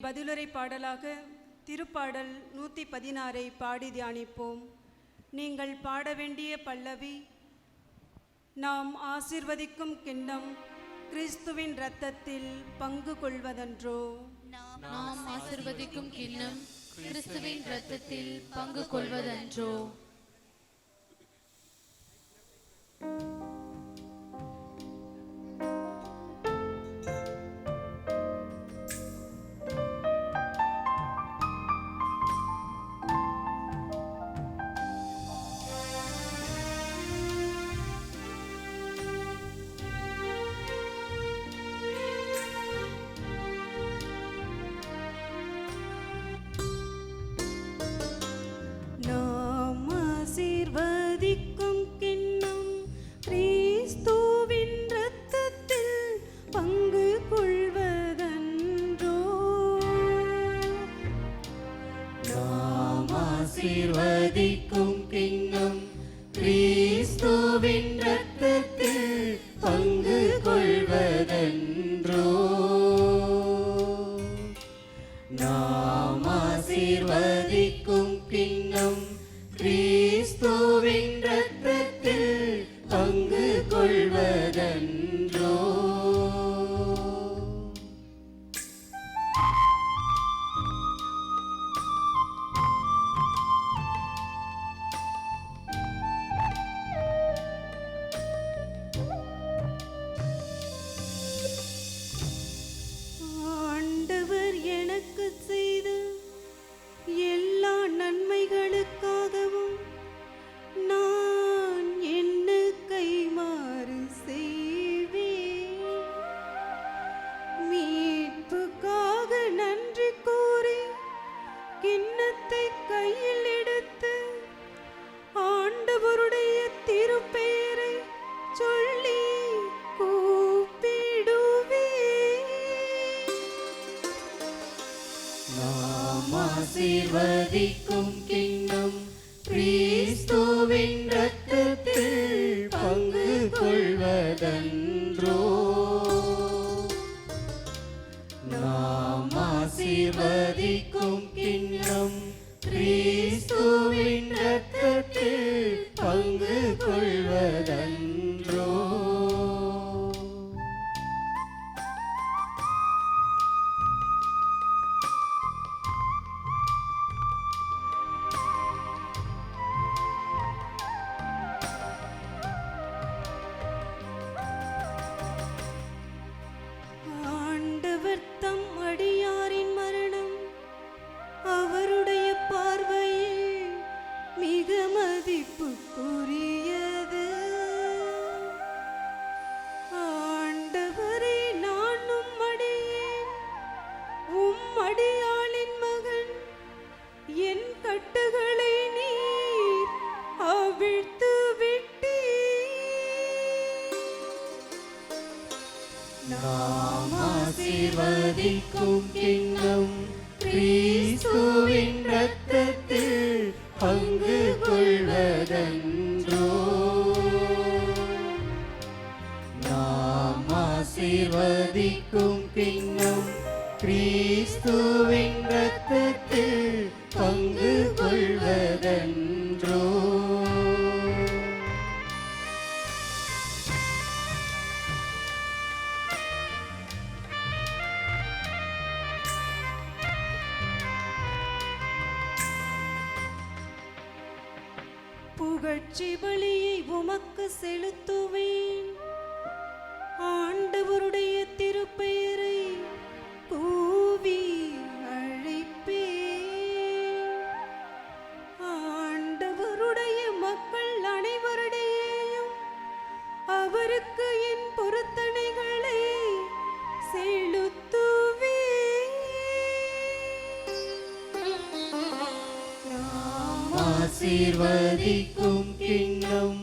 பதிலுரை பாடலாக திருப்பாடல் 116 பாடி தியானிப்போம். நீங்கள் பாட வேண்டிய பல்லவி, நாம் ஆசீர்வதிக்கும் கிண்ணம் கிறிஸ்துவின் இரத்தத்தில் பங்கு கொள்வதன்றோ. நாம் ஆசீர்வதிக்கும் கிண்ணம் கிறிஸ்துவின் இரத்தத்தில் பங்கு கொள்வதன்றோ. ஆசீர்வதிக்கும் கிண்ணம் கிறிஸ்துவின் இரத்தத்தில் பங்கு கொள்வதன்றோ. நாம் ஆசீர்வதிக்கும் கிண்ணம் கிறிஸ்துவின் இரத்தத்தில் பங்கு கொள்வதன்றோ. ஆசீர்வதிக்கும் கிண்ணம் கிறிஸ்துவின் இரத்தத்தில் பங்கு கொள்வதன்றோ. நாம் ஆசீர்வதிக்கும் கிண்ணம் கிறிஸ்துவின் இரத்தத்தில் பங்கு கொள்வதன்றோ. நாம் ஆசீர்வதிக்கும் கிண்ணம் கிறிஸ்துவின் இரத்தத்தில் பங்கு கொள்வதன்றோ. நாம் ஆசீர்வதிக்கும் கிண்ணம் கிறிஸ்துவின் இரத்தத்தில் பங்கு கொள்வதன்றோ. புகழ்ச்சி பலியை உமக்கு செலுத்துவேன், ஆண்டவருடைய திருப்பெயரை கூவி அழைப்பேன். ஆண்டவருடைய மக்கள் அனைவருடையும் அவருக்கு என் பொருத்தனைகளை செலுத்துவேன். ஆசீர்வதிக்கும் கிண்ணம்